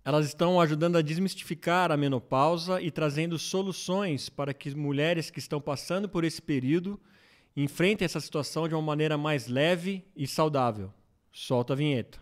Elas estão ajudando a desmistificar a menopausa e trazendo soluções para que mulheres que estão passando por esse período enfrentem essa situação de uma maneira mais leve e saudável. Solta a vinheta.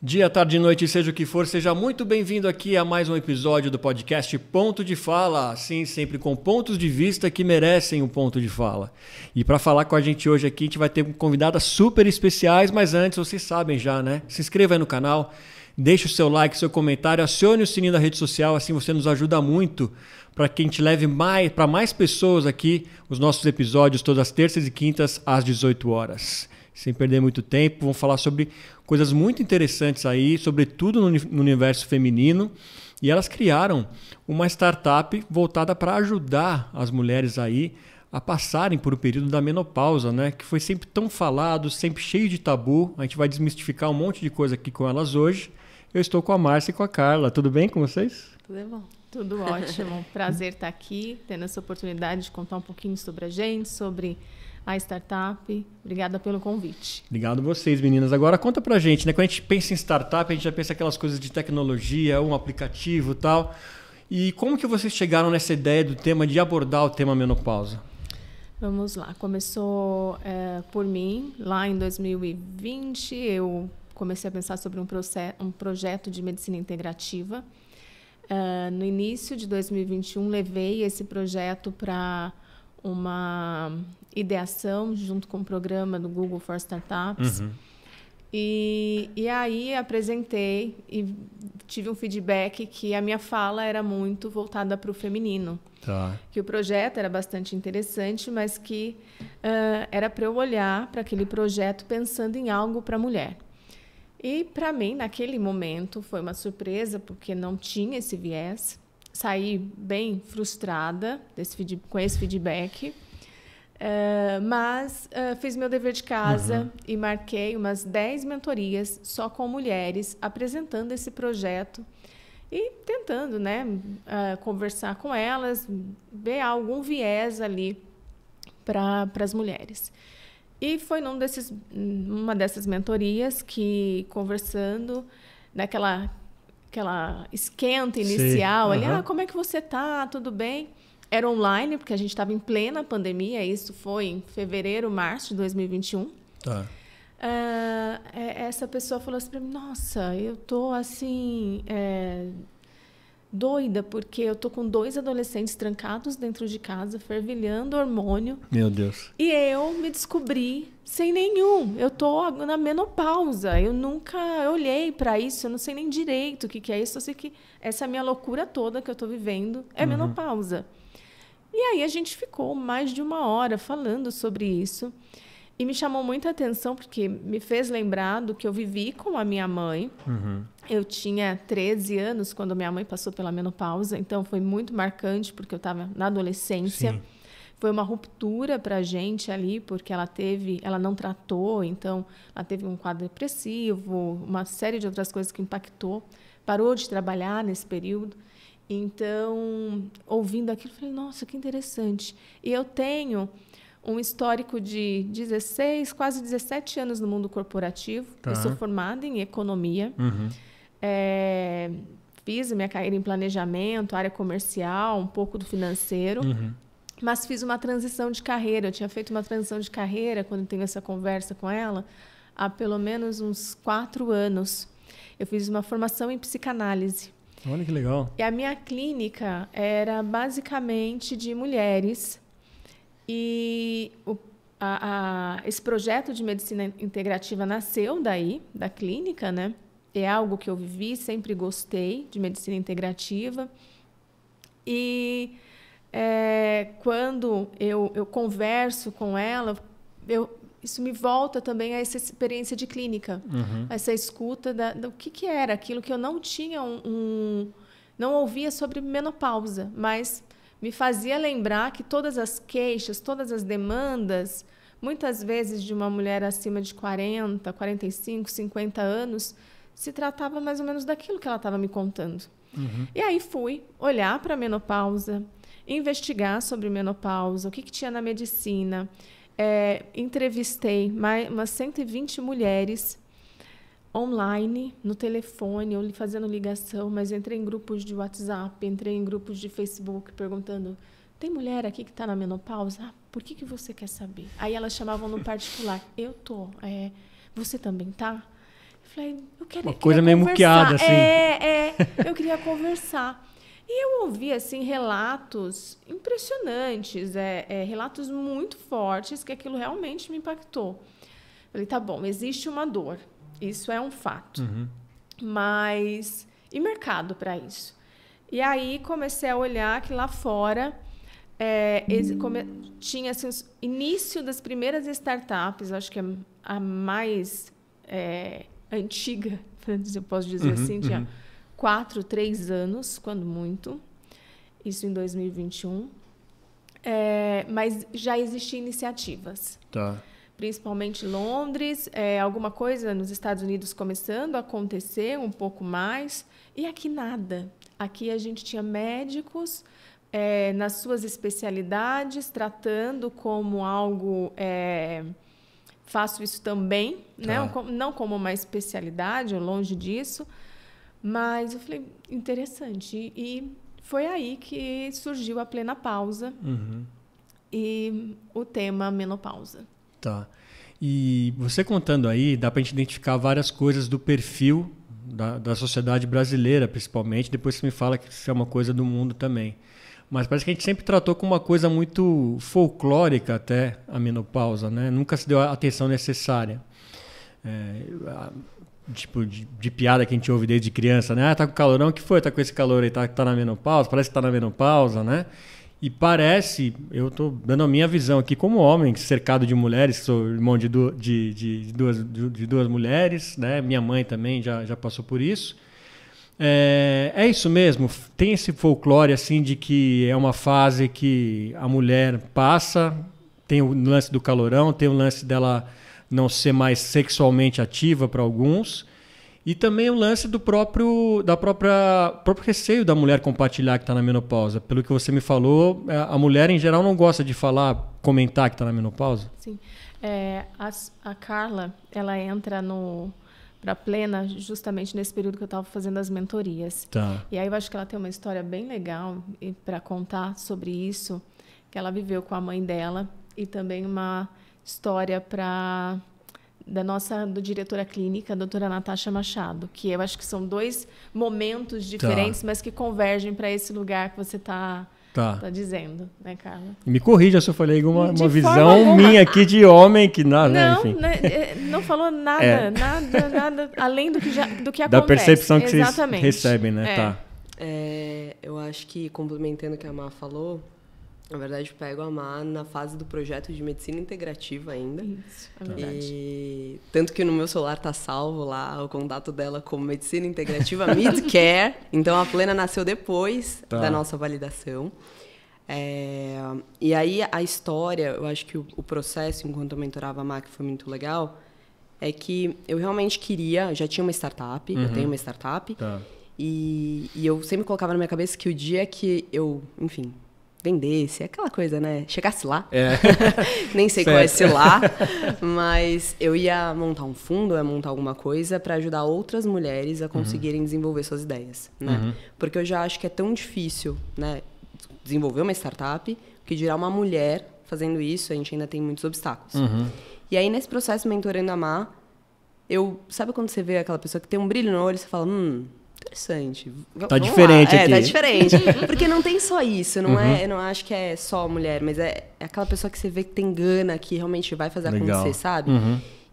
Dia, tarde, noite, seja o que for, seja muito bem-vindo aqui a mais um episódio do podcast Ponto de Fala, sim, sempre com pontos de vista que merecem um ponto de fala. E para falar com a gente hoje aqui, a gente vai ter convidadas super especiais, mas antes, vocês sabem já, né? Se inscreva aí no canal, deixe o seu like, seu comentário, acione o sininho da rede social, assim você nos ajuda muito para que a gente leve para mais pessoas aqui os nossos episódios todas as terças e quintas às 18 horas. Sem perder muito tempo, vamos falar sobre coisas muito interessantes aí, sobretudo no universo feminino. E elas criaram uma startup voltada para ajudar as mulheres aí a passarem por o período da menopausa, né? Que foi sempre tão falado, sempre cheio de tabu. A gente vai desmistificar um monte de coisa aqui com elas hoje. Eu estou com a Márcia e com a Carla. Tudo bem com vocês? Tudo bom. Tudo ótimo. Prazer estar aqui, tendo essa oportunidade de contar um pouquinho sobre a gente, sobre a startup. Obrigada pelo convite. Obrigado a vocês, meninas. Agora conta pra gente, né? Quando a gente pensa em startup, a gente já pensa aquelas coisas de tecnologia, um aplicativo e tal. E como que vocês chegaram nessa ideia do tema de abordar o tema menopausa? Vamos lá. Começou por mim. Lá em 2020, eu comecei a pensar sobre um projeto de medicina integrativa. No início de 2021, levei esse projeto para uma ideação junto com o programa do Google for Startups. Uhum. E aí apresentei e tive um feedback que a minha fala era muito voltada para o feminino. Tá. Que o projeto era bastante interessante, mas que era para eu olhar para aquele projeto pensando em algo para a mulher. E, para mim, naquele momento, foi uma surpresa, porque não tinha esse viés. Saí bem frustrada com esse feedback. Mas fiz meu dever de casa e marquei umas 10 mentorias só com mulheres, apresentando esse projeto e tentando, né, conversar com elas, ver algum viés ali para as mulheres. E foi numa dessas mentorias que, conversando, naquela esquenta inicial, ali, como é que você tá? Tudo bem? Era online, porque a gente estava em plena pandemia, isso foi em fevereiro, março de 2021. Tá. Essa pessoa falou assim para mim, nossa, eu tô assim... doida, porque eu tô com 2 adolescentes trancados dentro de casa, fervilhando hormônio. Meu Deus. E eu me descobri sem nenhum. Eu tô na menopausa. Eu nunca olhei para isso, eu não sei nem direito o que é isso. Eu sei que essa minha loucura toda que eu tô vivendo é menopausa. E aí a gente ficou mais de 1 hora falando sobre isso. E me chamou muita atenção, porque me fez lembrar do que eu vivi com a minha mãe. Eu tinha 13 anos quando minha mãe passou pela menopausa, então foi muito marcante, porque eu estava na adolescência. Sim. Foi uma ruptura para a gente ali, porque ela não tratou, então ela teve um quadro depressivo, uma série de outras coisas que impactou. Parou de trabalhar nesse período. Então, ouvindo aquilo, eu falei, nossa, que interessante. E eu tenho um histórico de 16, quase 17 anos no mundo corporativo. Tá. Eu sou formada em economia. Fiz a minha carreira em planejamento, área comercial, um pouco do financeiro. Mas fiz uma transição de carreira. Eu tinha feito uma transição de carreira, quando eu tenho essa conversa com ela, há pelo menos uns 4 anos. Eu fiz uma formação em psicanálise. Olha que legal. E a minha clínica era basicamente de mulheres. E esse projeto de medicina integrativa nasceu daí, da clínica, né? É algo que eu vivi, sempre gostei de medicina integrativa. E quando eu converso com ela, isso me volta também a essa experiência de clínica, essa escuta do que era aquilo que eu não tinha não ouvia sobre menopausa, mas me fazia lembrar que todas as queixas, todas as demandas, muitas vezes de uma mulher acima de 40, 45, 50 anos, se tratava mais ou menos daquilo que ela estava me contando. E aí fui olhar para a menopausa, investigar sobre menopausa, o que tinha na medicina. Entrevistei umas 120 mulheres online, no telefone, ou fazendo ligação, mas entrei em grupos de WhatsApp, entrei em grupos de Facebook, perguntando, tem mulher aqui que está na menopausa? Por que você quer saber? Aí elas chamavam no particular, eu tô, você também tá? Eu falei, eu queria uma coisa meio muqueada, assim. Eu queria conversar. E eu ouvi, assim, relatos impressionantes, relatos muito fortes, que aquilo realmente me impactou. Falei, tá bom, existe uma dor, isso é um fato. Mas, e mercado para isso? E aí comecei a olhar que lá fora tinha assim, o início das primeiras startups, acho que a mais antiga, eu posso dizer assim, tinha 4, 3 anos, quando muito. Isso em 2021. Mas já existiam iniciativas. Tá. Principalmente em Londres, alguma coisa nos Estados Unidos começando a acontecer um pouco mais. E aqui nada. Aqui a gente tinha médicos nas suas especialidades, tratando como algo... faço isso também, né? Não como uma especialidade, longe disso. Mas eu falei, interessante. E foi aí que surgiu a Plena Pausa e o tema menopausa. Tá. E você contando aí, dá para a gente identificar várias coisas do perfil da sociedade brasileira, principalmente. Depois você me fala que isso é uma coisa do mundo também. Mas parece que a gente sempre tratou como uma coisa muito folclórica até a menopausa, né? Nunca se deu a atenção necessária. Tipo, de piada que a gente ouve desde criança, né? Ah, tá com calorão, o que foi? Tá com esse calor aí, tá na menopausa? Parece que tá na menopausa, né? E parece, eu tô dando a minha visão aqui como homem, cercado de mulheres, sou irmão de duas mulheres, né? Minha mãe também já passou por isso. É isso mesmo? Tem esse folclore assim de que é uma fase que a mulher passa, tem o lance do calorão, tem o lance dela não ser mais sexualmente ativa para alguns, e também o lance do próprio receio da mulher compartilhar que está na menopausa. Pelo que você me falou, a mulher em geral não gosta de comentar que está na menopausa? Sim. A Carla, ela entra para Plena justamente nesse período que eu estava fazendo as mentorias. Tá. E aí eu acho que ela tem uma história bem legal para contar sobre isso, que ela viveu com a mãe dela, e também uma história do diretora clínica, a doutora Natasha Machado, que eu acho que são 2 momentos diferentes, mas que convergem para esse lugar que você está dizendo, né, Carla? Me corrija se eu falei uma visão minha aqui de homem que nada, enfim. Não falou nada, nada além do que acontece. Da percepção que vocês recebem, né? Tá. Eu acho que, complementando o que a Má falou, na verdade, eu pego a Má na fase do projeto de medicina integrativa ainda. Isso, é verdade. E tanto que no meu celular tá salvo lá o contato dela como medicina integrativa mid-care. Então, a Plena nasceu depois da nossa validação. E aí, a história, eu acho que o processo, enquanto eu mentorava a Má, que foi muito legal, é que eu realmente já tinha uma startup, eu tenho uma startup, e eu sempre colocava na minha cabeça que o dia que eu, enfim, vendesse, aquela coisa, né? Chegasse lá. Nem sei qual é esse lá, mas eu ia montar um fundo, ia montar alguma coisa para ajudar outras mulheres a conseguirem desenvolver suas ideias, né? Porque eu já acho que é tão difícil, né, desenvolver uma startup, que dirá uma mulher fazendo isso, a gente ainda tem muitos obstáculos. E aí, nesse processo mentorando a Má, sabe quando você vê aquela pessoa que tem um brilho no olho e você fala, interessante. Tá diferente aqui. Tá diferente. Porque não tem só isso, eu não acho que é só mulher, mas é aquela pessoa que você vê que tem gana, que realmente vai fazer acontecer, sabe?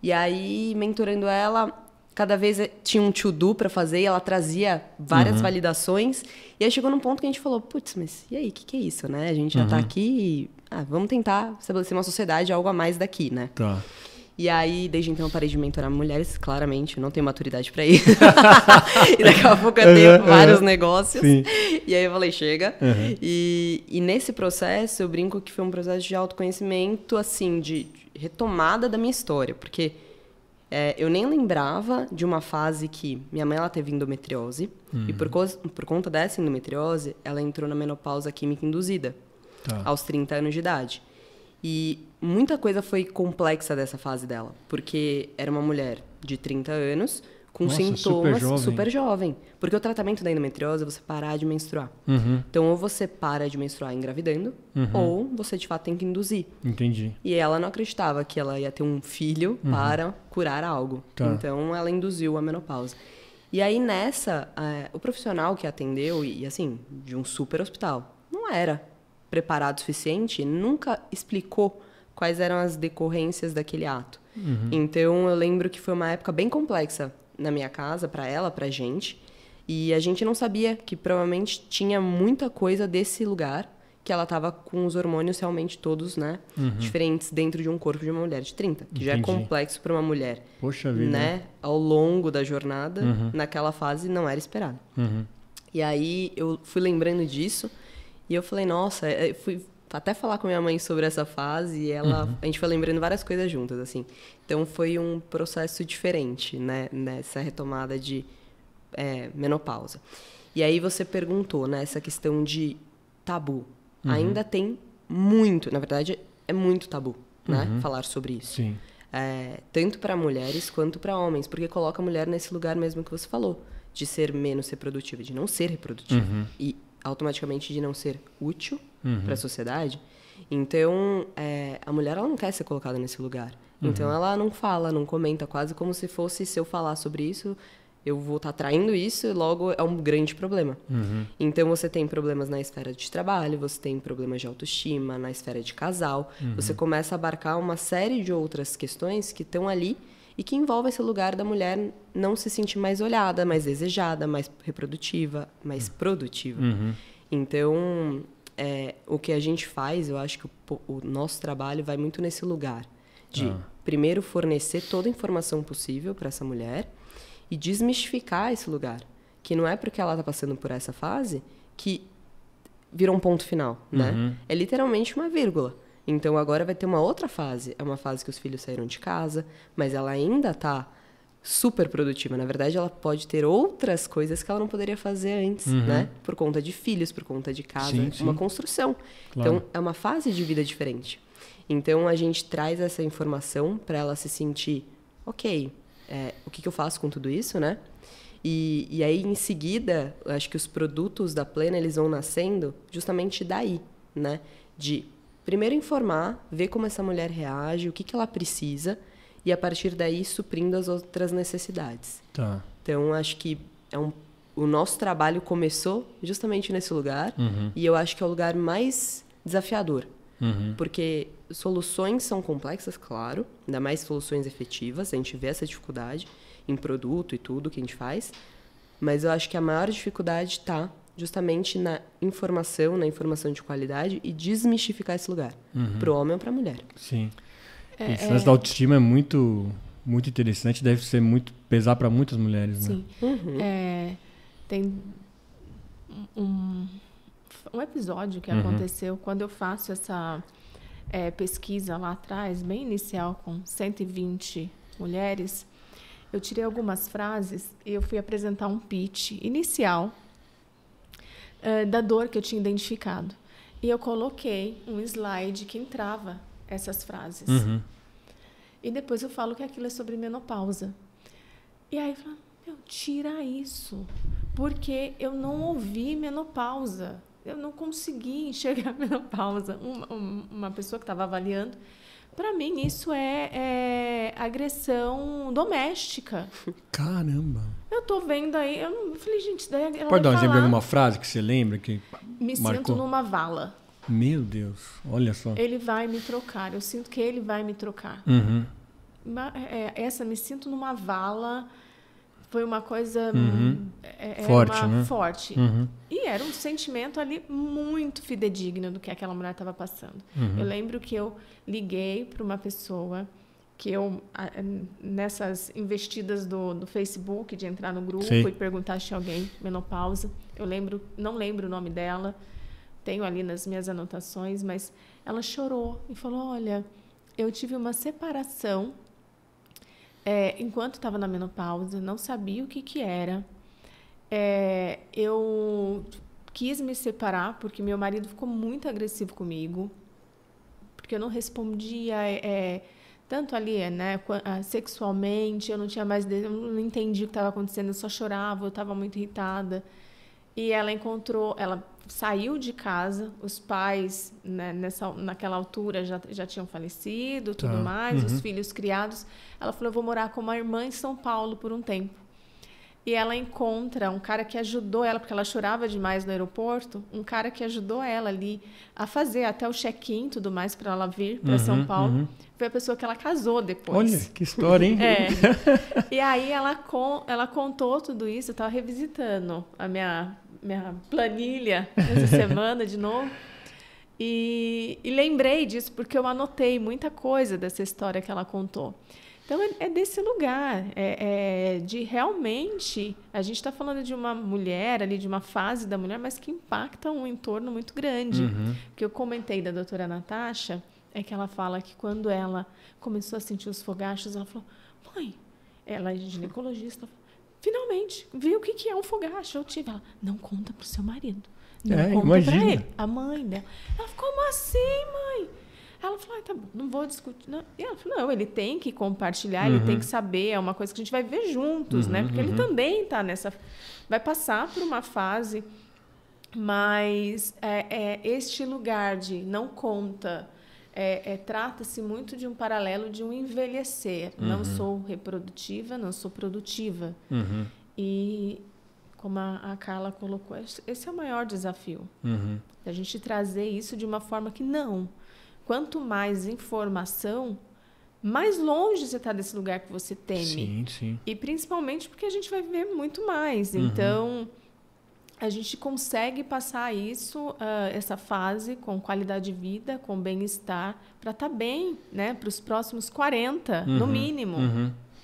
E aí, mentorando ela, cada vez tinha um to-do para fazer, e ela trazia várias validações, e aí chegou num ponto que a gente falou, putz, mas e aí, o que é isso, né? A gente já tá aqui e vamos tentar estabelecer uma sociedade, algo a mais daqui, né? Tá. E aí, desde então, eu parei de mentorar mulheres, claramente, eu não tenho maturidade para isso. E daqui a pouco eu tenho vários negócios. Sim. E aí eu falei, chega. E nesse processo, eu brinco que foi um processo de autoconhecimento, assim, de retomada da minha história. Porque Eu nem lembrava de uma fase que minha mãe ela teve endometriose. E por conta dessa endometriose, ela entrou na menopausa química induzida. Aos 30 anos de idade. E muita coisa foi complexa dessa fase dela. Porque era uma mulher de 30 anos... com sintomas super jovem. Porque o tratamento da endometriose é você parar de menstruar. Então, ou você para de menstruar engravidando, ou você, de fato, tem que induzir. Entendi. E ela não acreditava que ela ia ter um filho para curar algo. Então, ela induziu a menopausa. E aí, nessa, o profissional que atendeu, e assim, de um super hospital, não era preparado o suficiente, nunca explicou quais eram as decorrências daquele ato. Então, eu lembro que foi uma época bem complexa na minha casa, para ela, pra gente. E a gente não sabia que provavelmente tinha muita coisa desse lugar, que ela tava com os hormônios realmente todos, né, diferentes dentro de um corpo de uma mulher de 30, que já é complexo para uma mulher. Poxa vida. Né, ao longo da jornada, naquela fase não era esperado. E aí eu fui lembrando disso e eu falei, nossa, eu fui até falar com minha mãe sobre essa fase e a gente foi lembrando várias coisas juntas, assim. Então, foi um processo diferente, né, nessa retomada de menopausa. E aí você perguntou, né, essa questão de tabu. Ainda tem muito, na verdade, é muito tabu, né, falar sobre isso. Sim. Tanto para mulheres quanto para homens, porque coloca a mulher nesse lugar mesmo que você falou, de ser menos reprodutiva, de não ser reprodutiva. E automaticamente de não ser útil para a sociedade. Então, a mulher ela não quer ser colocada nesse lugar. Então, ela não fala, não comenta, quase como se fosse, se eu falar sobre isso, eu vou estar traindo isso e logo é um grande problema. Então, você tem problemas na esfera de trabalho, você tem problemas de autoestima, na esfera de casal. Você começa a abarcar uma série de outras questões que estão ali e que envolvem esse lugar da mulher não se sentir mais olhada, mais desejada, mais reprodutiva, mais produtiva. Então, o que a gente faz, eu acho que o nosso trabalho vai muito nesse lugar de, primeiro, fornecer toda a informação possível para essa mulher e desmistificar esse lugar. Que não é porque ela está passando por essa fase que virou um ponto final, né? É literalmente uma vírgula. Então, agora vai ter uma outra fase. É uma fase que os filhos saíram de casa, mas ela ainda está super produtiva. Na verdade, ela pode ter outras coisas que ela não poderia fazer antes, né? Por conta de filhos, por conta de casa. Sim. Uma construção. Claro. Então, é uma fase de vida diferente. Então, a gente traz essa informação para ela se sentir, ok, o que eu faço com tudo isso, né? E aí, em seguida, eu acho que os produtos da Plena, eles vão nascendo justamente daí, né? De primeiro informar, ver como essa mulher reage, o que ela precisa, e a partir daí suprindo as outras necessidades. Então, acho que o nosso trabalho começou justamente nesse lugar, e eu acho que é o lugar mais desafiador. Porque soluções são complexas, claro, ainda mais soluções efetivas, a gente vê essa dificuldade em produto e tudo que a gente faz, mas eu acho que a maior dificuldade está justamente na informação de qualidade e desmistificar esse lugar, para o homem ou para a mulher. Sim. Esse lance da autoestima é muito, muito interessante, deve ser muito pesar para muitas mulheres, Sim. né? Tem um episódio que aconteceu quando eu faço essa pesquisa lá atrás, bem inicial, com 120 mulheres. Eu tirei algumas frases e eu fui apresentar um pitch inicial da dor que eu tinha identificado. E eu coloquei um slide que entrava essas frases. E depois eu falo que aquilo é sobre menopausa. E aí eu falo, tira isso. Porque eu não ouvi menopausa. Eu não consegui enxergar menopausa. Uma pessoa que estava avaliando, para mim isso é agressão doméstica. Caramba! Eu tô vendo aí, eu falei, gente, daí ela pode dar um vai exemplo de falar, alguma frase que você lembra que me marcou? sinto numa vala. Meu Deus, olha só. Ele vai me trocar, eu sinto que ele vai me trocar. Essa, me sinto numa vala, foi uma coisa forte, né? Forte. E era um sentimento ali muito fidedigno do que aquela mulher estava passando. Eu lembro que eu liguei para uma pessoa que eu, nessas investidas do Facebook, de entrar no grupo e perguntar se tinha alguém menopausa, não lembro o nome dela, tenho ali nas minhas anotações, mas ela chorou e falou, olha, eu tive uma separação enquanto estava na menopausa, não sabia o que era. Eu quis me separar porque meu marido ficou muito agressivo comigo, porque eu não respondia tanto ali, né, sexualmente, eu não tinha mais, eu não entendi o que estava acontecendo, eu só chorava, eu estava muito irritada. E ela saiu de casa, os pais, né, naquela altura já tinham falecido, tudo mais, os filhos criados. Ela falou, eu vou morar com uma irmã em São Paulo por um tempo. E ela encontra um cara que ajudou ela, porque ela chorava demais no aeroporto, um cara que ajudou ela ali a fazer até o check-in e tudo mais para ela vir para São Paulo. Foi a pessoa que ela casou depois. Olha, que história, hein? E aí ela contou tudo isso, eu estava revisitando a minha planilha essa semana de novo. E lembrei disso, porque eu anotei muita coisa dessa história que ela contou. Então, é desse lugar, de realmente, a gente está falando de uma mulher ali, de uma fase da mulher, mas que impacta um entorno muito grande. O que eu comentei da doutora Natasha é que ela fala que quando ela começou a sentir os fogachos, ela falou, mãe, ela é ginecologista, finalmente, viu o que é um fogacho. Eu tive, ela, não conta pro seu marido, não conta para ele, a mãe dela. Ela falou, como assim, mãe? Ela falou, tá bom, não vou discutir. Não. E ela falou, não, ele tem que compartilhar, ele tem que saber, é uma coisa que a gente vai ver juntos, né? Porque ele também está vai passar por uma fase, mas este lugar de não conta, trata-se muito de um paralelo de um envelhecer. Não sou reprodutiva, não sou produtiva. E, como a Carla colocou, esse é o maior desafio. A gente trazer isso de uma forma que não... Quanto mais informação, mais longe você está desse lugar que você teme. Sim, sim. E principalmente porque a gente vai viver muito mais. Então, a gente consegue passar isso, essa fase, com qualidade de vida, com bem-estar, para estar bem, né, para os próximos 40, no mínimo.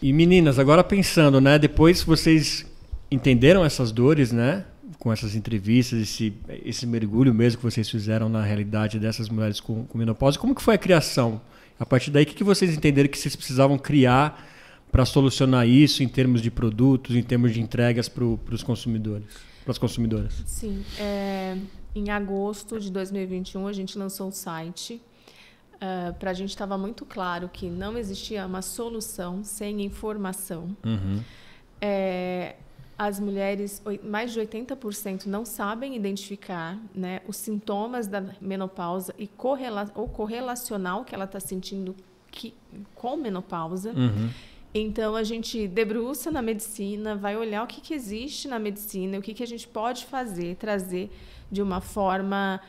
E meninas, agora pensando, né, depois vocês entenderam essas dores, né? Com essas entrevistas, esse mergulho mesmo que vocês fizeram na realidade dessas mulheres com menopausa, como que foi a criação? A partir daí, o que vocês entenderam que vocês precisavam criar para solucionar isso em termos de produtos, em termos de entregas para os consumidores, para as consumidoras? Sim, em agosto de 2021 a gente lançou o site. Para a gente estava muito claro que não existia uma solução sem informação. As mulheres, mais de 80%, não sabem identificar, né, os sintomas da menopausa e ou correlacional que ela está sentindo com menopausa. Então, a gente debruça na medicina, vai olhar o que existe na medicina, o que a gente pode fazer, trazer de uma forma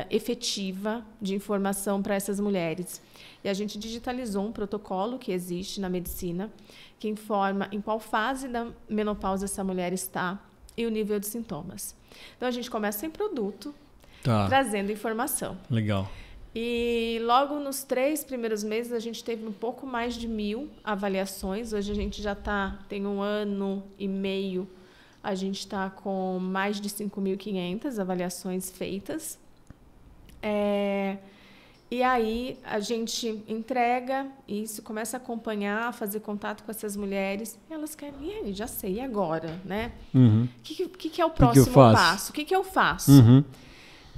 efetiva de informação para essas mulheres. E a gente digitalizou um protocolo que existe na medicina, que informa em qual fase da menopausa essa mulher está e o nível de sintomas. Então, a gente começa sem produto, trazendo informação. Legal. E logo nos 3 primeiros meses, a gente teve um pouco mais de 1.000 avaliações. Hoje a gente já tem 1 ano e meio, a gente está com mais de 5.500 avaliações feitas. E aí a gente entrega isso, começa a acompanhar, fazer contato com essas mulheres. E elas querem, já sei, e agora, né? O que é o próximo passo? O que eu faço?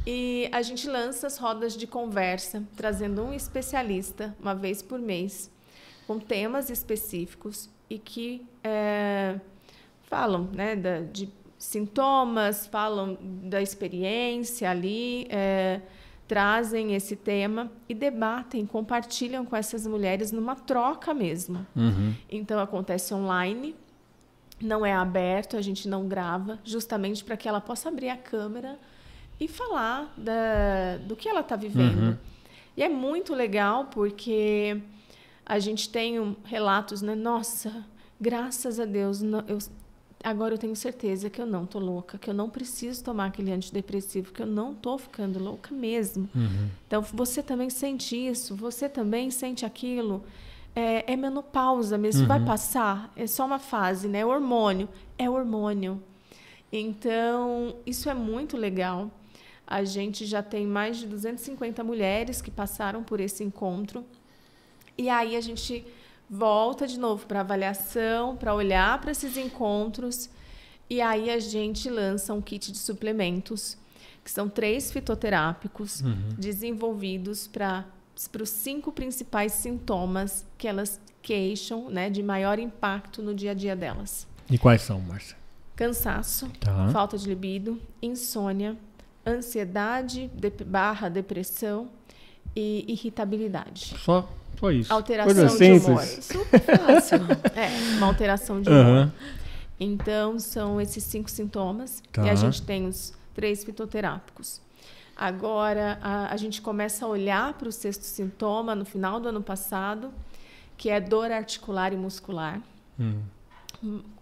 E a gente lança as rodas de conversa, trazendo um especialista uma vez por mês, com temas específicos e que falam, né, de sintomas, falam da experiência ali, trazem esse tema e debatem, compartilham com essas mulheres numa troca mesmo. Então, acontece online, não é aberto, a gente não grava, justamente para que ela possa abrir a câmera e falar do que ela está vivendo. E é muito legal porque a gente tem relatos, né? Nossa, graças a Deus, agora eu tenho certeza que eu não tô louca, que eu não preciso tomar aquele antidepressivo, que eu não tô ficando louca mesmo. Então, você também sente isso, você também sente aquilo. É menopausa mesmo, vai passar, é só uma fase, né? É hormônio. Então, isso é muito legal. A gente já tem mais de 250 mulheres que passaram por esse encontro. E aí a gente volta de novo para avaliação, para olhar para esses encontros, e aí a gente lança um kit de suplementos, que são 3 fitoterápicos desenvolvidos para os 5 principais sintomas que elas queixam, né, de maior impacto no dia a dia delas. E quais são, Márcia? Cansaço, falta de libido, insônia, ansiedade / depressão e irritabilidade. Só isso. Alteração de humor. Super fácil. Uma alteração de humor. Então, são esses 5 sintomas. E a gente tem os 3 fitoterápicos. Agora, a gente começa a olhar para o 6º sintoma no final do ano passado, que é dor articular e muscular.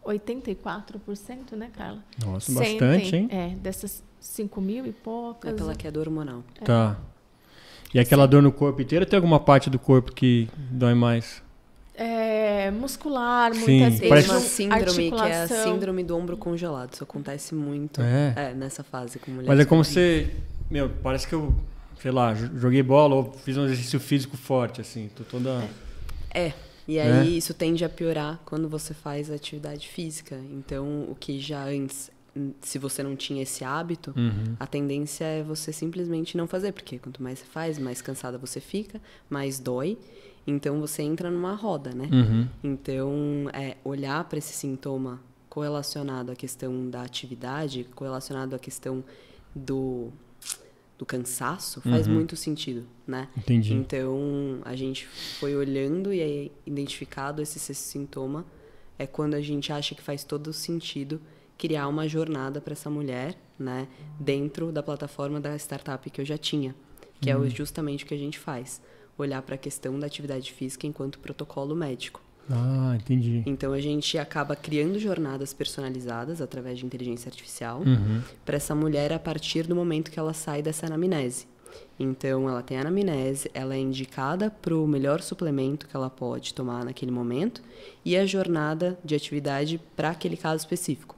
84%, né, Carla? Nossa, bastante, hein? Dessas 5.000 e poucas. É pela que é dor hormonal. Tá. E aquela dor no corpo inteiro, tem alguma parte do corpo que dói mais? Muscular, Sim, muitas vezes. Parece uma síndrome, que é a articulação. síndrome do ombro congelado. Isso acontece muito nessa fase com mulheres. Mas é como se... parece que eu, sei lá, joguei bola ou fiz um exercício físico forte, assim. Tô toda... E aí isso tende a piorar quando você faz atividade física. Então, o que já antes, se você não tinha esse hábito, a tendência é você simplesmente não fazer. Porque quanto mais você faz, mais cansada você fica, mais dói. Então, você entra numa roda, né? Então, olhar para esse sintoma correlacionado à questão da atividade, correlacionado à questão do cansaço, faz muito sentido, né? Entendi. Então, a gente foi olhando e aí, identificado esse sintoma, é quando a gente acha que faz todo sentido criar uma jornada para essa mulher, né? Dentro da plataforma da startup que eu já tinha, que é justamente o que a gente faz. Olhar para a questão da atividade física enquanto protocolo médico. Ah, entendi. Então, a gente acaba criando jornadas personalizadas através de inteligência artificial para essa mulher a partir do momento que ela sai dessa anamnese. Então, ela tem a anamnese, ela é indicada para o melhor suplemento que ela pode tomar naquele momento e a jornada de atividade para aquele caso específico,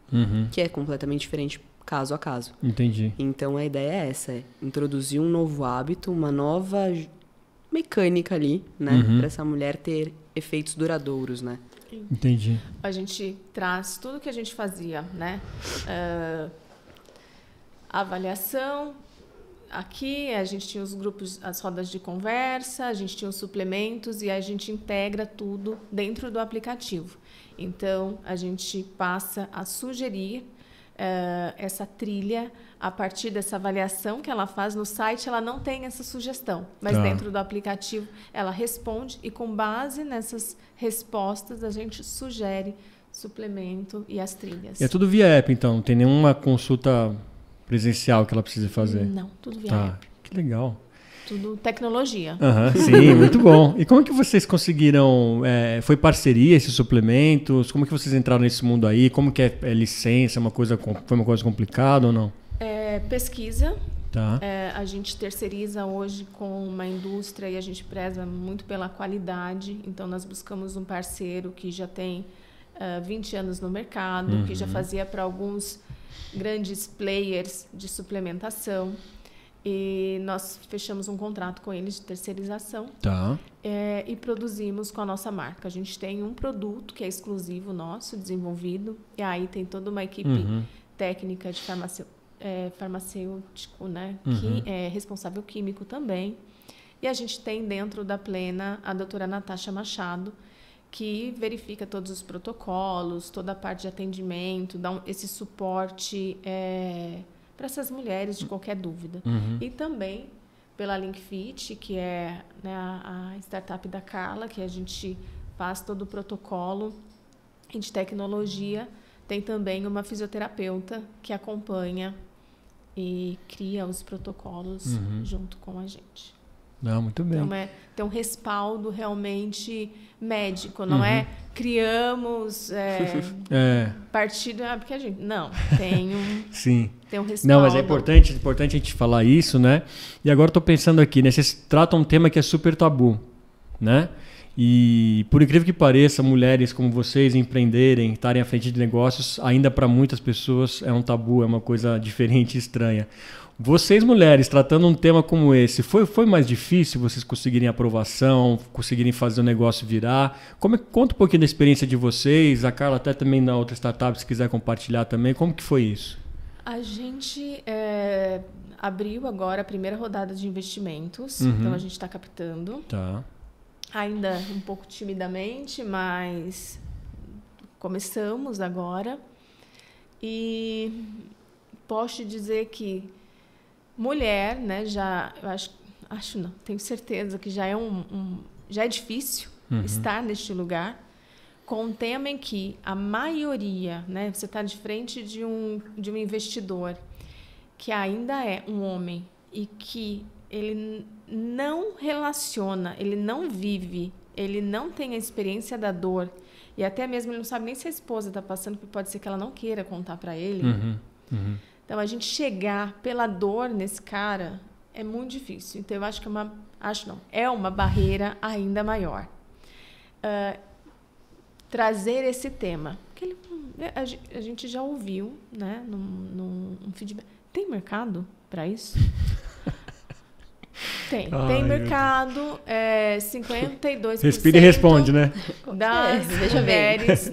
que é completamente diferente caso a caso. Entendi. Então, a ideia é essa, introduzir um novo hábito, uma nova mecânica ali, né? Para essa mulher ter efeitos duradouros, né? Entendi. A gente traz tudo que a gente fazia, né? Avaliação. Aqui a gente tinha os grupos, as rodas de conversa, a gente tinha os suplementos e a gente integra tudo dentro do aplicativo. Então, a gente passa a sugerir essa trilha a partir dessa avaliação que ela faz no site. Ela não tem essa sugestão, mas dentro do aplicativo ela responde e com base nessas respostas a gente sugere suplemento e as trilhas. E é tudo via app, então? Não tem nenhuma consulta presencial que ela precise fazer? Não, tudo via app. Que legal. Tudo tecnologia. Sim, muito bom. E como que vocês conseguiram... foi parceria esses suplementos? Como que vocês entraram nesse mundo aí? Como que é licença? Foi uma coisa complicada ou não? Pesquisa. Tá. A gente terceiriza hoje com uma indústria e a gente preza muito pela qualidade. Então, nós buscamos um parceiro que já tem 20 anos no mercado, que já fazia para alguns grandes players de suplementação. E nós fechamos um contrato com eles de terceirização. Tá. E produzimos com a nossa marca. A gente tem um produto que é exclusivo nosso, desenvolvido. E aí tem toda uma equipe técnica de farmacêutico, né? Que é responsável químico também. E a gente tem dentro da Plena a doutora Natasha Machado, que verifica todos os protocolos, toda a parte de atendimento, dá esse suporte para essas mulheres de qualquer dúvida. E também pela LinkFit, que é, né, a startup da Carla, que a gente faz todo o protocolo de tecnologia. Tem também uma fisioterapeuta que acompanha e cria os protocolos junto com a gente. Não, muito bem. Então, tem um respaldo realmente médico, não é criamos partido... porque a gente... Não, tem um... Sim. Tem um respaldo. Não, mas é importante a gente falar isso, né? E agora eu tô pensando aqui, né? Vocês tratam um tema que é super tabu, né? E por incrível que pareça, mulheres como vocês empreenderem, estarem à frente de negócios, ainda para muitas pessoas é um tabu, é uma coisa diferente e estranha. Vocês, mulheres, tratando um tema como esse, foi mais difícil vocês conseguirem aprovação, conseguirem fazer o negócio virar? Conta um pouquinho da experiência de vocês, a Carla até também na outra startup, se quiser compartilhar também, como que foi isso? A gente abriu agora a primeira rodada de investimentos, então a gente está captando. Tá. Ainda um pouco timidamente, mas começamos agora. E posso te dizer que mulher, né, eu acho não, tenho certeza que já é já é difícil estar neste lugar, com um tema em que a maioria, né, você está de frente de um investidor que ainda é um homem e que ele não relaciona, ele não vive, ele não tem a experiência da dor e até mesmo ele não sabe nem se a esposa está passando, porque pode ser que ela não queira contar para ele. Então, a gente chegar pela dor nesse cara é muito difícil. Então, eu acho que é uma barreira ainda maior. Trazer esse tema. Porque a gente já ouviu, né, num feedback. Tem mercado para isso? Tem mercado, 52%. Respira e responde, né? Das mulheres.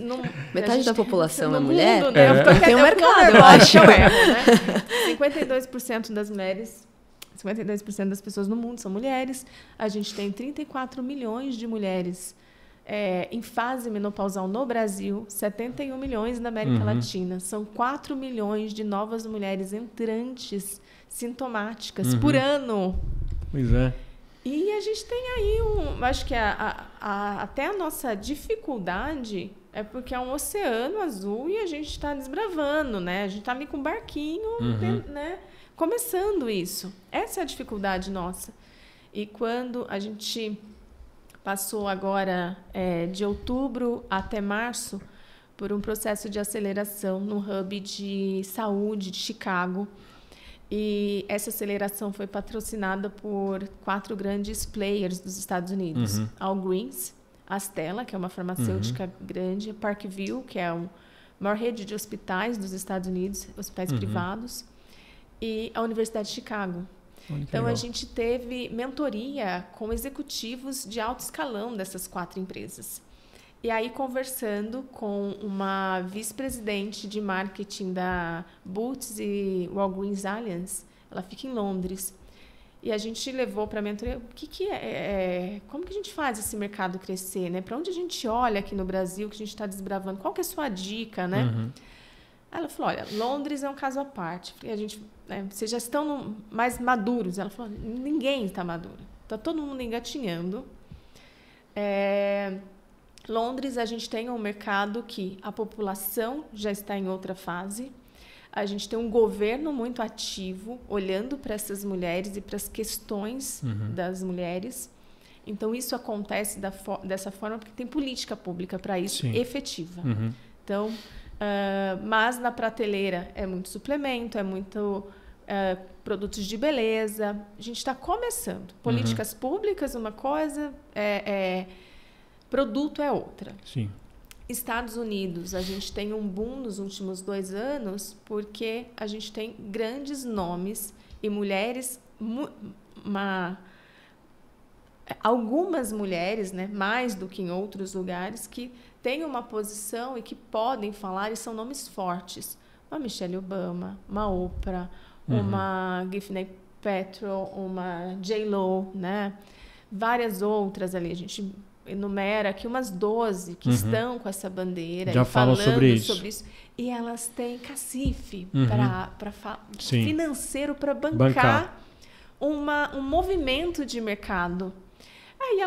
Metade da população é mulher? Mundo, né? Tem um mercado, eu acho. 52% das mulheres, 52% das pessoas no mundo são mulheres. A gente tem 34 milhões de mulheres em fase menopausal no Brasil, 71 milhões na América Latina. São 4 milhões de novas mulheres entrantes sintomáticas por ano. Pois é. E a gente tem aí acho que até a nossa dificuldade é porque é um oceano azul e a gente está desbravando, né? A gente está meio com um barquinho, né? Começando isso. Essa é a dificuldade nossa. E quando a gente passou agora de outubro até março por um processo de aceleração no hub de saúde de Chicago, e essa aceleração foi patrocinada por 4 grandes players dos Estados Unidos. A Walgreens, a Stella, que é uma farmacêutica grande, a Parkview, que é a maior rede de hospitais dos Estados Unidos, hospitais privados, e a Universidade de Chicago. Então, a gente teve mentoria com executivos de alto escalão dessas 4 empresas. E aí, conversando com uma vice-presidente de marketing da Boots e Walgreens Alliance, ela fica em Londres, e a gente levou para a mentoria, como que a gente faz esse mercado crescer, né? Para onde a gente olha aqui no Brasil, que a gente está desbravando? Qual que é a sua dica, né? Ela falou, olha, Londres é um caso à parte. Vocês já estão mais maduros. Ela falou, ninguém está maduro. Está todo mundo engatinhando. Londres, a gente tem um mercado que a população já está em outra fase. A gente tem um governo muito ativo, olhando para essas mulheres e para as questões das mulheres. Então, isso acontece dessa forma porque tem política pública para isso efetiva. Então, mas na prateleira é muito suplemento, é muito produtos de beleza. A gente está começando. Políticas públicas, uma coisa, produto é outra. Sim. Estados Unidos, a gente tem um boom nos últimos 2 anos porque a gente tem grandes nomes e mulheres, algumas mulheres, né, mais do que em outros lugares, que têm uma posição e que podem falar e são nomes fortes. Uma Michelle Obama, uma Oprah, uma Gwyneth Paltrow, uma J.Lo, né? Várias outras ali. A gente enumera aqui umas 12 que estão com essa bandeira já e falam falando sobre isso. E elas têm cacife financeiro para bancar um movimento de mercado. Aí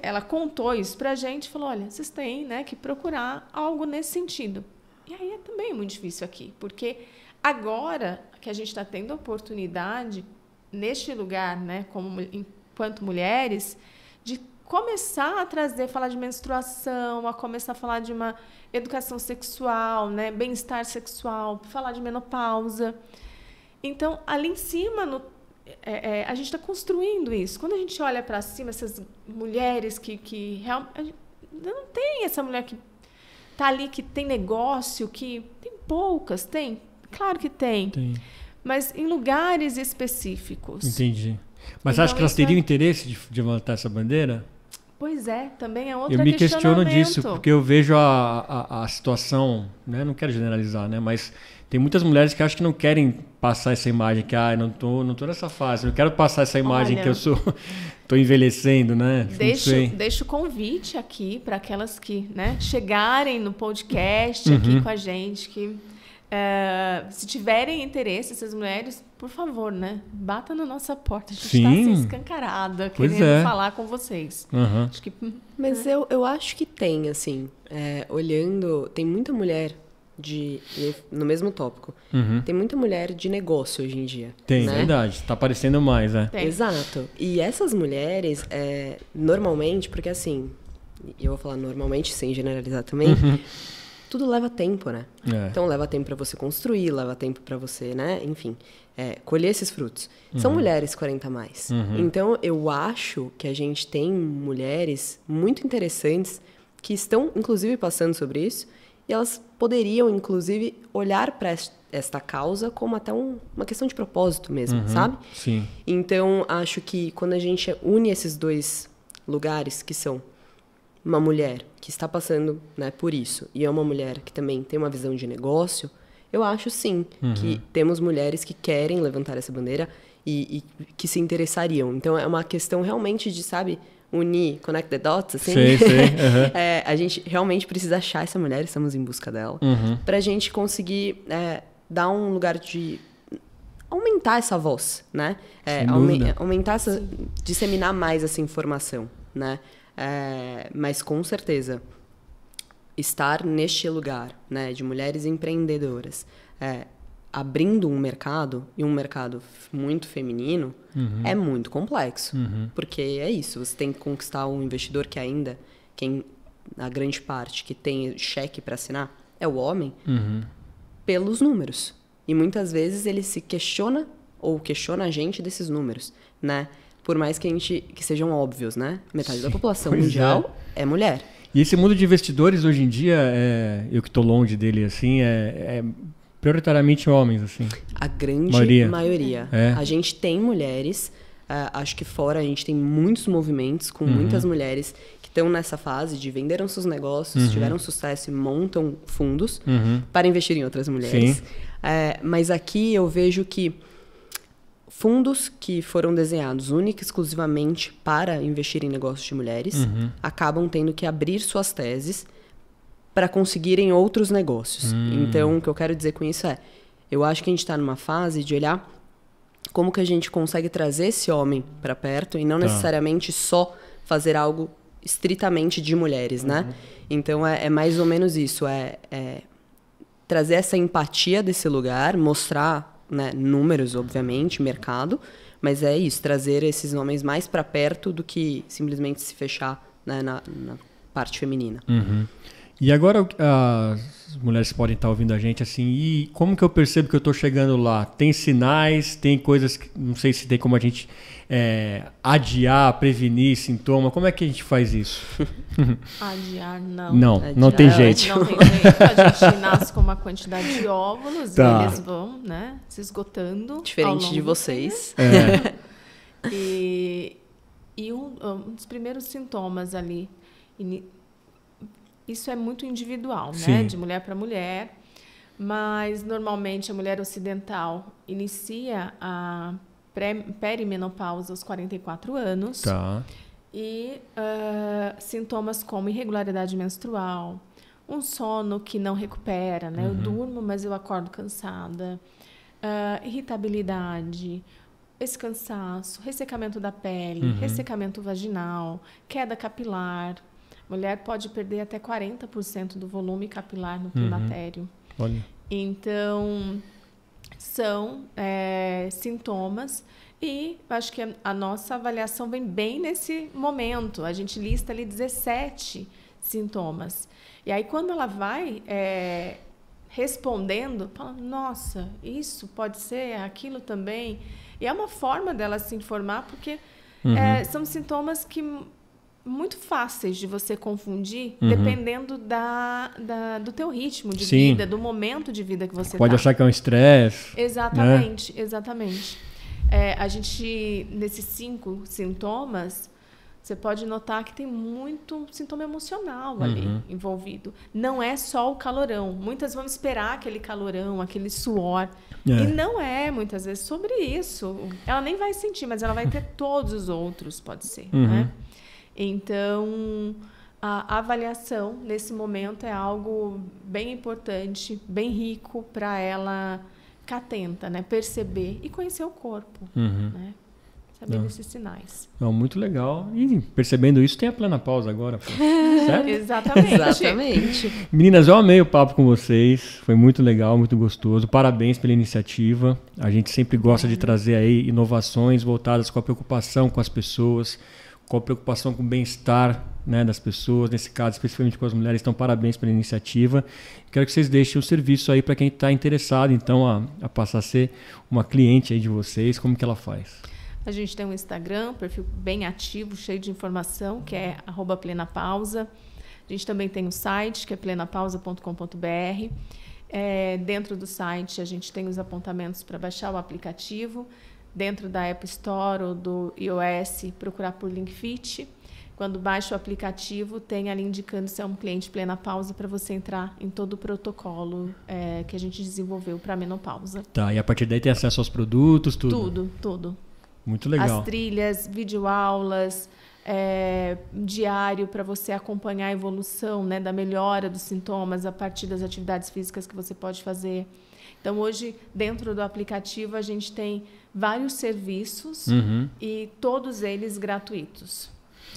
ela contou isso para a gente e falou, olha, vocês têm, né, que procurar algo nesse sentido. E aí é também muito difícil aqui, porque agora que a gente está tendo a oportunidade, neste lugar, né, enquanto mulheres, de começar a falar de menstruação, a começar a falar de uma educação sexual, né, bem-estar sexual, falar de menopausa. Então, ali em cima, a gente está construindo isso. Quando a gente olha para cima, essas mulheres que realmente... Não tem essa mulher que está ali, que tem negócio, que... Tem poucas, tem. Claro que tem. Mas em lugares específicos. Entendi. Mas Então, acha que elas teriam interesse de levantar essa bandeira? Pois é, também é outro Eu me questiono questionamento. disso, porque eu vejo a situação, né? Não quero generalizar, né? Mas tem muitas mulheres que acham que não querem passar essa imagem, que não tô nessa fase, não quero passar essa imagem. Olha, que eu tô envelhecendo, né? Deixo o convite aqui para aquelas que, né, chegarem no podcast aqui com a gente, que se tiverem interesse, essas mulheres, por favor, né, bata na nossa porta. A gente está assim, escancarada, querendo falar com vocês. Acho que, mas eu acho que tem, assim, olhando, tem muita mulher no mesmo tópico, tem muita mulher de negócio hoje em dia. Tem, né? Verdade, está aparecendo mais, Exato. E essas mulheres, normalmente, porque assim, eu vou falar normalmente, sem generalizar também, tudo leva tempo, né? Então leva tempo para você construir, leva tempo para você, né? Enfim, colher esses frutos. São mulheres 40 a mais. Então eu acho que a gente tem mulheres muito interessantes que estão, inclusive, passando sobre isso, e elas poderiam, inclusive, olhar para esta causa como até uma questão de propósito mesmo, sabe? Sim. Então acho que quando a gente une esses dois lugares, que são uma mulher que está passando, né, por isso, e é uma mulher que também tem uma visão de negócio, eu acho sim que temos mulheres que querem levantar essa bandeira e que se interessariam. Então é uma questão realmente de, sabe, unir, connect the dots, assim. Sei. A gente realmente precisa achar essa mulher, estamos em busca dela, pra gente conseguir dar um lugar de aumentar essa voz, né? Aumentar disseminar mais essa informação, né? Mas com certeza estar neste lugar, né, de mulheres empreendedoras, abrindo um mercado, e um mercado muito feminino, é muito complexo, porque é isso, você tem que conquistar um investidor que ainda, a grande parte que tem cheque para assinar é o homem, pelos números, e muitas vezes ele se questiona ou questiona a gente desses números, né? Por mais que sejam óbvios, né? Metade da população mundial é mulher. E esse mundo de investidores hoje em dia, eu que estou longe dele, assim, é prioritariamente homens, assim. A grande maioria. A gente tem mulheres, acho que fora a gente tem muitos movimentos com muitas mulheres que estão nessa fase de venderam seus negócios, tiveram sucesso e montam fundos para investir em outras mulheres. Mas aqui eu vejo que fundos que foram desenhados única e exclusivamente para investir em negócios de mulheres acabam tendo que abrir suas teses para conseguirem outros negócios. Então, o que eu quero dizer com isso eu acho que a gente está numa fase de olhar como que a gente consegue trazer esse homem para perto e não necessariamente só fazer algo estritamente de mulheres, né? Então, é mais ou menos isso, trazer essa empatia desse lugar, mostrar, né, números, obviamente, mercado, mas é isso, trazer esses homens mais para perto do que simplesmente se fechar, né, na parte feminina. E agora as mulheres podem estar ouvindo a gente assim, e como que eu percebo que eu estou chegando lá? Tem sinais, tem coisas que não sei se tem como a gente adiar, prevenir sintoma, como é que a gente faz isso? Adiar, não. Não tem jeito. Não tem jeito, a gente nasce com uma quantidade de óvulos e eles vão, né, se esgotando. Diferente de vocês. E um dos primeiros sintomas ali, isso é muito individual, né? De mulher para mulher, mas normalmente a mulher ocidental inicia a perimenopausa aos 44 anos. E sintomas como irregularidade menstrual, um sono que não recupera, né? Eu durmo, mas eu acordo cansada, irritabilidade, esse cansaço, ressecamento da pele, ressecamento vaginal, queda capilar. Mulher pode perder até 40% do volume capilar no climatério. Olha. Então, são sintomas e acho que a nossa avaliação vem bem nesse momento. A gente lista ali 17 sintomas. E aí, quando ela vai respondendo, fala, nossa, isso pode ser, aquilo também. E é uma forma dela se informar, porque são sintomas que muito fáceis de você confundir, dependendo do teu ritmo de vida, do momento de vida que você pode achar que é um estresse. Exatamente, exatamente. A gente, nesses 5 sintomas, você pode notar que tem muito sintoma emocional ali envolvido. Não é só o calorão. Muitas vão esperar aquele calorão, aquele suor. E não é, muitas vezes, sobre isso. Ela nem vai sentir, mas ela vai ter todos os outros, pode ser, né? Então, a avaliação, nesse momento, é algo bem importante, bem rico para ela ficar atenta, né? Perceber e conhecer o corpo, né? Saber desses sinais. Muito legal. E percebendo isso, tem a Plena Pausa agora. Certo? Exatamente. Meninas, eu amei o papo com vocês. Foi muito legal, muito gostoso. Parabéns pela iniciativa. A gente sempre gosta de trazer aí inovações voltadas com a preocupação com as pessoas, com a preocupação com o bem-estar, né, das pessoas, nesse caso, especificamente com as mulheres. Então, parabéns pela iniciativa. Quero que vocês deixem o serviço aí para quem está interessado, então, a passar a ser uma cliente aí de vocês. Como que ela faz? A gente tem um Instagram, perfil bem ativo, cheio de informação, que é @plenapausa. A gente também tem um site, que é plenapausa.com.br. Dentro do site, a gente tem os apontamentos para baixar o aplicativo. Dentro da App Store ou do iOS, procurar por LinkFit. Quando baixa o aplicativo, tem ali indicando se é um cliente Plena Pausa para você entrar em todo o protocolo que a gente desenvolveu para a menopausa. Tá, e a partir daí tem acesso aos produtos, tudo? Tudo. Muito legal. As trilhas, videoaulas, diário para você acompanhar a evolução, né, da melhora dos sintomas a partir das atividades físicas que você pode fazer. Então, hoje, dentro do aplicativo, a gente tem vários serviços e todos eles gratuitos.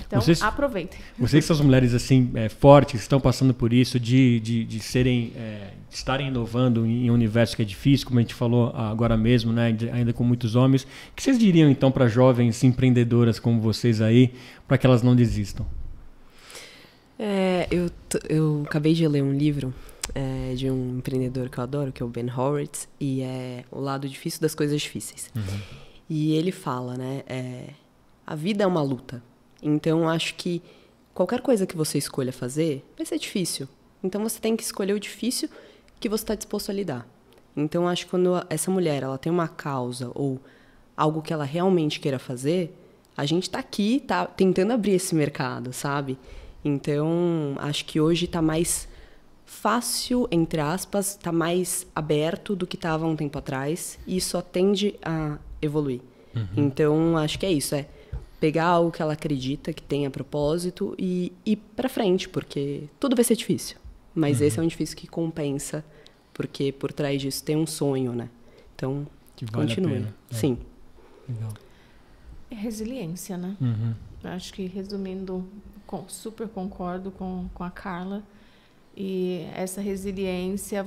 Então, aproveitem. Vocês são as mulheres assim, fortes, que estão passando por isso, de estarem inovando em um universo que é difícil, como a gente falou agora mesmo, né, ainda com muitos homens. O que vocês diriam, então, para jovens empreendedoras como vocês aí, para que elas não desistam? Eu acabei de ler um livro de um empreendedor que eu adoro, que é o Ben Horowitz, e é O Lado Difícil das Coisas Difíceis. E ele fala, né, a vida é uma luta. Então, acho que qualquer coisa que você escolha fazer vai ser difícil. Então, você tem que escolher o difícil que você está disposto a lidar. Então, acho que quando essa mulher ela tem uma causa ou algo que ela realmente queira fazer, a gente está aqui, tá tentando abrir esse mercado, sabe? Então, acho que hoje está mais fácil, entre aspas, está mais aberto do que estava um tempo atrás e só tende a evoluir. Então, acho que é isso, pegar algo que ela acredita, que tenha propósito e ir pra frente, porque tudo vai ser difícil. Mas esse é um difícil que compensa, porque por trás disso tem um sonho, né? Então, que vale continue. A pena. Sim. Legal. É resiliência, né? Acho que, resumindo, super concordo com a Carla. E essa resiliência,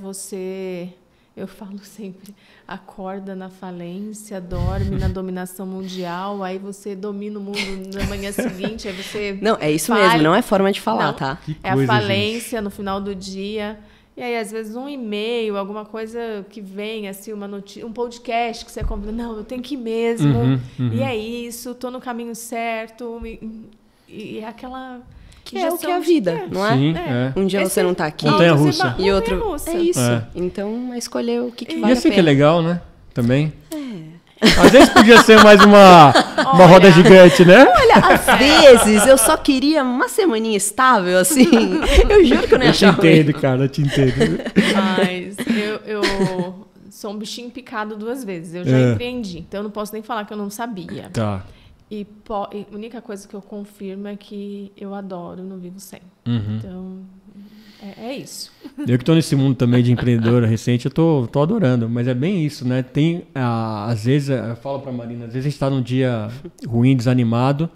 eu falo sempre, acorda na falência, dorme na dominação mundial, aí você domina o mundo na manhã seguinte, aí você... Não, é isso mesmo, não é forma de falar, tá? É a falência no final do dia. E aí, às vezes, um e-mail, alguma coisa que vem, assim, uma notícia, um podcast que você compra, não, eu tenho que ir mesmo, e é isso, tô no caminho certo, e é aquela... Que é o que é a vida, não é? Sim, Um dia você não tá aqui. Montanha-russa. E outro... É isso. Então, escolher o que vale a pena. E assim que é legal, né? Também. Às vezes podia ser mais uma roda gigante, né? Olha, às vezes eu só queria uma semaninha estável, assim. Eu juro que eu não ia achar ruim. Eu te entendo, cara, eu te entendo. Mas eu sou um bichinho picado 2 vezes. Eu já empreendi, então eu não posso nem falar que eu não sabia. Tá. E a única coisa que eu confirmo é que eu adoro, não vivo sem. Então, é isso. Eu que estou nesse mundo também de empreendedora recente, eu tô adorando. Mas é bem isso, né? Tem, às vezes, eu falo para a Marina, às vezes a gente está num dia ruim, desanimado,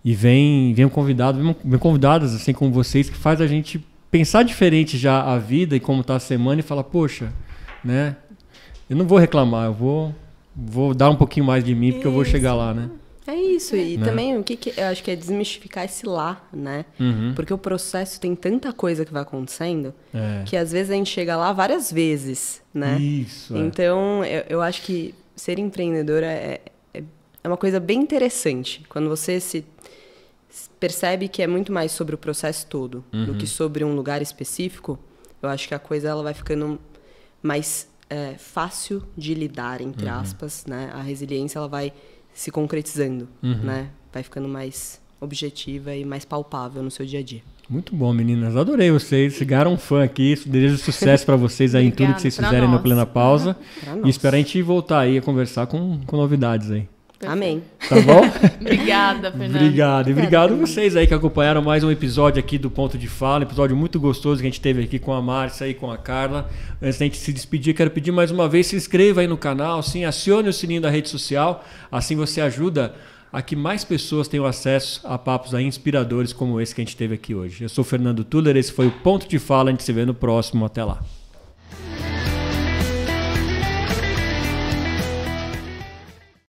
e vem um convidado, vem convidadas assim como vocês, que faz a gente pensar diferente já a vida e como está a semana e falar, poxa, né? Eu não vou reclamar, eu vou dar um pouquinho mais de mim, porque eu vou chegar lá, né? É isso, e também o que eu acho que é desmistificar esse lá, né? Porque o processo tem tanta coisa que vai acontecendo que às vezes a gente chega lá várias vezes, né? Isso. Então, eu acho que ser empreendedora uma coisa bem interessante. Quando você se percebe que é muito mais sobre o processo todo do que sobre um lugar específico, eu acho que a coisa ela vai ficando mais fácil de lidar, entre aspas, né? A resiliência ela vai se concretizando, né? Vai ficando mais objetiva e mais palpável no seu dia a dia. Muito bom, meninas. Adorei vocês. Chegaram um fã aqui. Desejo sucesso para vocês aí em tudo que vocês fizerem na Plena Pausa. E espero a gente voltar aí a conversar com novidades aí. Amém. Tá bom? Obrigada, Fernando. Obrigado. E obrigado a vocês aí que acompanharam mais um episódio aqui do Ponto de Fala. Um episódio muito gostoso que a gente teve aqui com a Márcia e com a Carla. Antes da gente se despedir, quero pedir mais uma vez, se inscreva aí no canal, sim, acione o sininho da rede social. Assim você ajuda a que mais pessoas tenham acesso a papos aí inspiradores como esse que a gente teve aqui hoje. Eu sou o Fernando Tuller, esse foi o Ponto de Fala. A gente se vê no próximo. Até lá.